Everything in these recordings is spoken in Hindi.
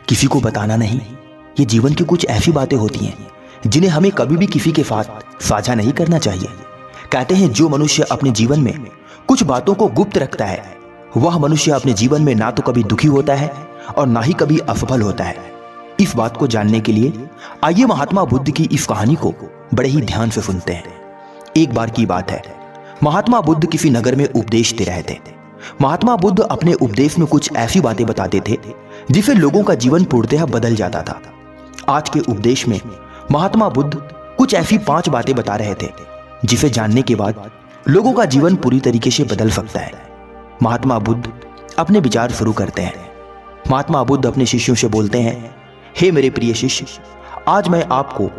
किसी को बताना नहीं। ये जीवन की कुछ ऐसी बातें होती हैं जिन्हें हमें कभी भी किसी के साथ साझा नहीं करना चाहिए। कहते हैं जो मनुष्य अपने जीवन में कुछ बातों को गुप्त रखता है वह मनुष्य अपने जीवन में ना तो कभी दुखी होता है और ना ही कभी असफल होता है। इस बात को जानने के लिए आइए महात्मा बुद्ध की इस कहानी को बड़े ही ध्यान से सुनते हैं। एक बार की बात है, महात्मा बुद्ध किसी नगर में उपदेश दे रहे थे। महात्मा बुद्ध अपने उपदेश में कुछ ऐसी बातें बताते थे जिससे लोगों का जीवन पूर्णतः बदल जाता था। आज के उपदेश में महात्मा बुद्ध कुछ ऐसी 5 बातें बता रहे थे जिसे जानने के बाद लोगों का जीवन पूरी तरीके से बदल सकता है। महात्मा बुद्ध अपने विचार शुरू करते हैं। महात्मा बुद्ध अपने शिष्यों से बोलते हैं, हे मेरे प्रिय शिष्य, आज मैं आपको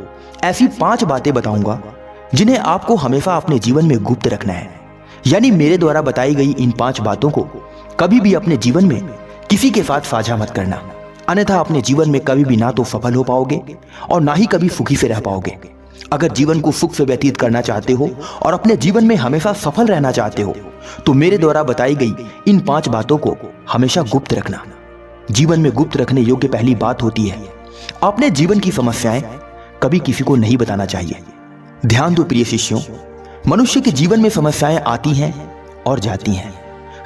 ऐसी 5 बातें बताऊंगा जिन्हें आपको हमेशा अपने जीवन में गुप्त रखना है। यानी मेरे द्वारा बताई गई इन 5 बातों को कभी भी अपने जीवन में किसी के साथ साझा मत करना, अन्यथा अपने जीवन में कभी भी ना तो सफल हो पाओगे और ना ही कभी सुखी से रह पाओगे। अगर जीवन को सुख से व्यतीत करना चाहते हो और अपने जीवन में हमेशा सफल रहना चाहते हो तो मेरे द्वारा बताई गई इन 5 बातों को हमेशा गुप्त रखना। जीवन में गुप्त रखने योग्य पहली बात होती है अपने जीवन की समस्याएं कभी किसी को नहीं बताना चाहिए। ध्यान दो प्रिय शिष्यों, मनुष्य के जीवन में समस्याएं आती हैं और जाती हैं।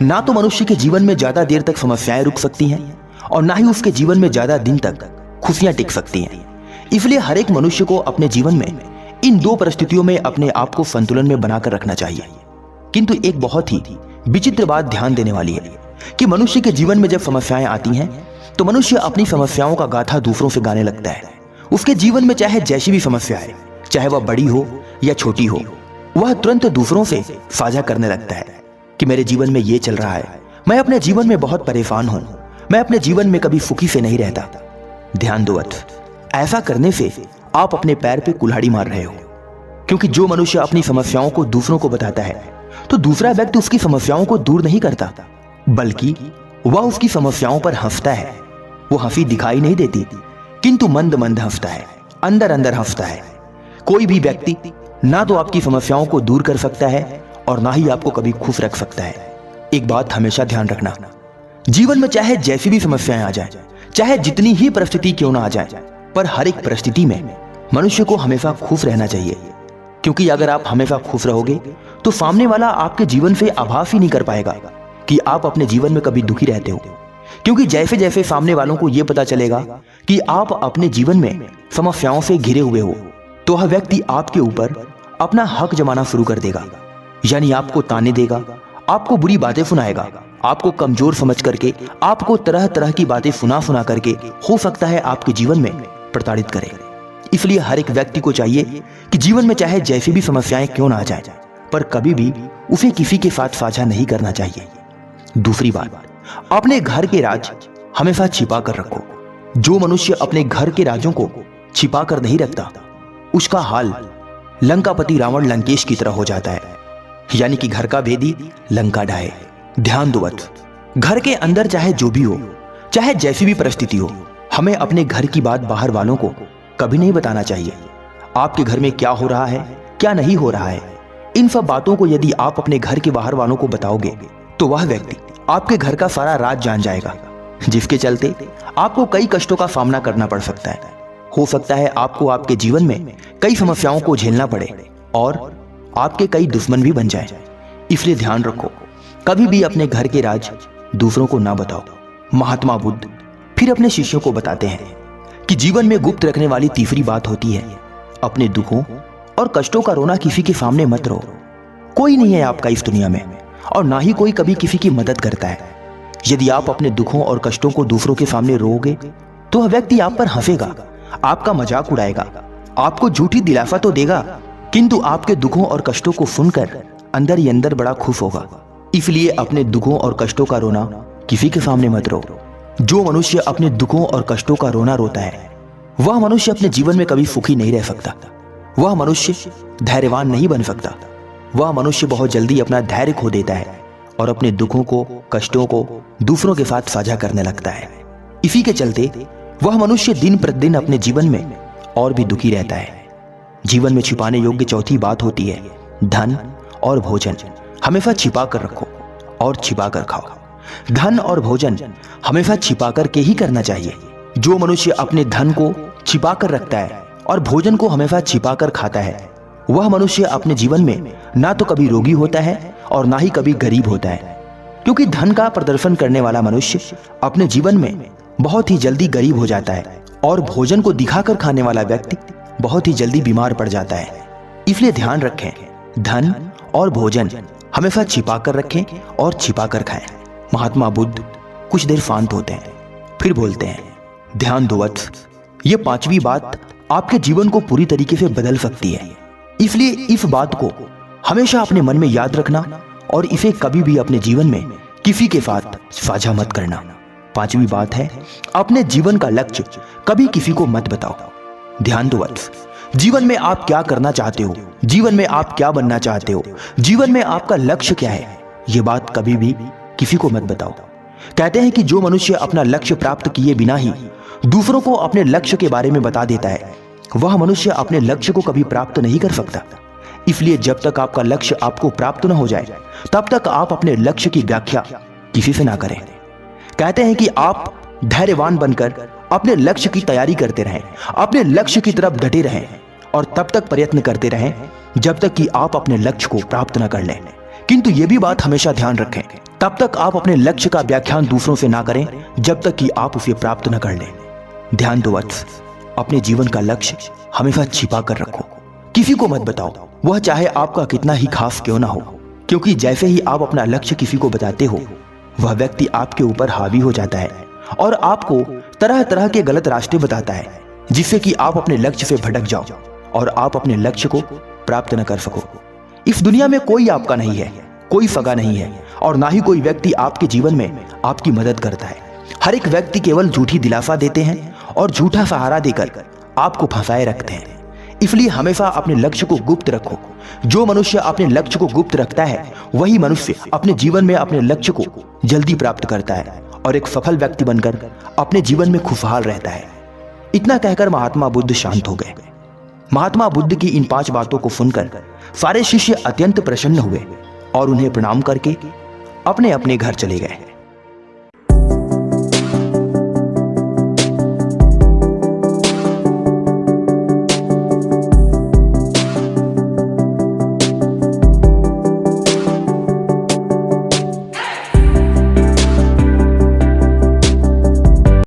ना तो मनुष्य के जीवन में ज्यादा देर तक समस्याएं रुक सकती हैं और ना ही उसके जीवन में ज्यादा दिन तक खुशियां टिक सकती हैं। इसलिए हर एक मनुष्य को अपने जीवन में इन 2 परिस्थितियों में अपने आप को संतुलन में बनाकर रखना चाहिए। किंतु एक बहुत ही विचित्र बात ध्यान देने वाली है कि मनुष्य के जीवन में जब समस्याएं आती हैं तो मनुष्य अपनी समस्याओं का गाथा दूसरों से गाने लगता है। उसके जीवन में चाहे जैसी भी समस्या है, चाहे वह बड़ी हो या छोटी हो, वह तुरंत दूसरों से साझा करने लगता है कि मेरे जीवन में ये चल रहा है, मैं अपने जीवन में बहुत परेशान हूं, मैं अपने जीवन में कभी सुखी से नहीं रहता। ध्यान दो, ऐसा करने से आप अपने पैर पे कुल्हाड़ी मार रहे हो, क्योंकि जो मनुष्य अपनी समस्याओं को दूसरों को बताता है तो दूसरा व्यक्ति उसकी समस्याओं को दूर नहीं करता, बल्कि वह उसकी समस्याओं पर हंसता है। वो हंसी दिखाई नहीं देती किंतु मंद मंद हंसता है, अंदर अंदर हंसता है। कोई भी व्यक्ति ना तो आपकी समस्याओं को दूर कर सकता है और ना ही आपको कभी खुश रख सकता है। एक बात हमेशा ध्यान रखना, जीवन में चाहे जैसी भी समस्याएं आ जाए, चाहे जितनी ही परिस्थिति क्यों ना आ जाए, पर हर एक परिस्थिति में मनुष्य को हमेशा खुश रहना चाहिए। क्योंकि अगर आप हमेशा खुश रहोगे तो सामने वाला आपके जीवन से आभास ही नहीं कर पाएगा कि आप अपने जीवन में कभी दुखी रहते हो। क्योंकि जैसे जैसे सामने वालों को यह पता चलेगा कि आप अपने जीवन में समस्याओं से घिरे हुए हो तो वह व्यक्ति आपके ऊपर अपना हक जमाना शुरू कर देगा। यानी आपको ताने देगा, आपको बुरी बातें सुनाएगा, आपको कमजोर समझ करके आपको तरह तरह की बातें सुना सुना करके हो सकता है आपके जीवन में प्रताड़ित करे। इसलिए हर एक व्यक्ति को चाहिए कि जीवन में चाहे जैसी भी समस्याएं क्यों ना आ जाए, पर कभी भी उसे किसी के साथ साझा नहीं करना चाहिए। दूसरी बात, अपने घर के राज हमेशा छिपा कर रखो। जो मनुष्य अपने घर के राजों को छिपा कर नहीं रखता उसका हाल लंकापति रावण लंकेश की तरह हो जाता है। यानी कि घर का भेदी लंका ढाए। ध्यान दो, घर के अंदर चाहे जो भी हो, चाहे जैसी भी परिस्थिति हो, हमें अपने घर की बात बाहर वालों को कभी नहीं बताना चाहिए। आपके घर में क्या हो रहा है, क्या नहीं हो रहा है, इन सब बातों को यदि आप अपने घर के बाहर वालों को बताओगे तो वह व्यक्ति आपके घर का सारा राज जान जाएगा, जिसके चलते आपको कई कष्टों का सामना करना पड़ सकता है। हो सकता है आपको आपके जीवन में कई समस्याओं को झेलना पड़े और आपके कई दुश्मन भी बन जाएं। इसलिए ध्यान रखो, कभी भी अपने घर के राज दूसरों को ना बताओ। महात्मा बुद्ध फिर अपने शिष्यों को बताते हैं कि जीवन में गुप्त रखने वाली तीसरी बात होती है अपने दुखों और कष्टों का रोना किसी के सामने मत रो। कोई नहीं है आपका इस दुनिया में और ना ही कोई कभी किसी की मदद करता है। यदि आप अपने दुखों और कष्टों को दूसरों के सामने रोओगे तो वह व्यक्ति आप पर हंसेगा, आपका मजाक उड़ाएगा, आपको झूठी दिलासा तो देगा किंतु आपके दुखों और कष्टों को सुनकर अंदर ही अंदर बड़ा खुश होगा। इसलिए अपने दुखों और कष्टों का रोना किसी के सामने मत रो। जो मनुष्य अपने दुखों और कष्टों का रोना रोता है वह मनुष्य अपने जीवन में कभी सुखी नहीं रह सकता। वह मनुष्य धैर्यवान नहीं बन सकता। वह मनुष्य बहुत जल्दी अपना धैर्य खो देता है और अपने दुखों को, कष्टों को दूसरों के साथ साझा करने लगता है। इसी के चलते वह मनुष्य दिन प्रतिदिन अपने जीवन में और भी दुखी रहता है। जीवन में छिपाने योग्य चौथी बात होती है धन और भोजन हमेशा छिपा कर रखो और छिपा कर खाओ। धन और भोजन हमेशा छिपा कर के ही करना चाहिए। जो मनुष्य अपने धन को छिपा कर रखता है और भोजन को हमेशा छिपा कर खाता है, वह मनुष्य अपने जीवन में ना तो कभी रोगी होता है और ना ही कभी गरीब होता है। क्योंकि धन का प्रदर्शन करने वाला मनुष्य अपने जीवन में बहुत ही जल्दी गरीब हो जाता है और भोजन को दिखाकर खाने वाला व्यक्ति बहुत ही जल्दी बीमार पड़ जाता है। इसलिए ध्यान रखें, धन और भोजन हमेशा छिपा कर रखें और छिपा कर खाएं। महात्मा बुद्ध कुछ देर शांत होते हैं, फिर बोलते हैं, ध्यान दो वत्स, ये पांचवी बात आपके जीवन को पूरी तरीके से बदल सकती है। इसलिए इस बात को हमेशा अपने मन में याद रखना और इसे कभी भी अपने जीवन में किसी के साथ साझा मत करना। पांचवी बात है, अपने जीवन का लक्ष्य कभी किसी को मत बताओ। ध्यान दो वत्स, जीवन में आप क्या करना चाहते हो, जीवन में आप क्या बनना चाहते हो, जीवन में आपका लक्ष्य क्या है, ये बात कभी भी किसी को मत बताओ। कहते हैं कि जो मनुष्य अपना लक्ष्य प्राप्त किए बिना ही दूसरों को अपने लक्ष्य के बारे में बता देता है, वह मनुष्य अपने लक्ष्य को कभी प्राप्त नहीं कर सकता। इसलिए जब तक आपका लक्ष्य आपको प्राप्त न हो जाए, तब तक आप अपने लक्ष्य की व्याख्या किसी से ना करें। कहते हैं कि आप धैर्यवान बनकर अपने लक्ष्य की तैयारी करते रहें, अपने लक्ष्य की तरफ डटे रहें और तब तक प्रयत्न करते रहें जब तक कि आप अपने लक्ष्य को प्राप्त न कर लें। किंतु यह भी बात हमेशा ध्यान रखें, तब तक आप अपने लक्ष्य का व्याख्यान दूसरों से ना करें जब तक कि आप उसे प्राप्त न कर लें। ध्यान दो वत्स, अपने जीवन का लक्ष्य हमेशा छिपा कर रखो, किसी को मत बताओ, वह चाहे आपका कितना ही खास क्यों ना हो। क्योंकि जैसे ही आप अपना लक्ष्य किसी को बताते हो, वह व्यक्ति आपके ऊपर हावी हो जाता है और आपको तरह तरह के गलत रास्ते बताता है, जिससे कि आप अपने लक्ष्य से भटक जाओ और आप अपने लक्ष्य को प्राप्त न कर सको। इस दुनिया में कोई आपका नहीं है, कोई सगा नहीं है और ना ही कोई व्यक्ति आपके जीवन में आपकी मदद करता है। हर एक व्यक्ति केवल झूठी दिलासा देते हैं और झूठा सहारा देकर आपको फंसाए रखते हैं। इसलिए हमेशा अपने लक्ष्य को गुप्त रखो। जो मनुष्य अपने लक्ष्य को गुप्त रखता है, वही मनुष्य अपने जीवन में अपने लक्ष्य को जल्दी प्राप्त करता है और एक सफल व्यक्ति बनकर अपने जीवन में खुशहाल रहता है। इतना कहकर महात्मा बुद्ध शांत हो गए। महात्मा बुद्ध की इन 5 बातों को सुनकर सारे शिष्य अत्यंत प्रसन्न हुए और उन्हें प्रणाम करके अपने अपने घर चले गए।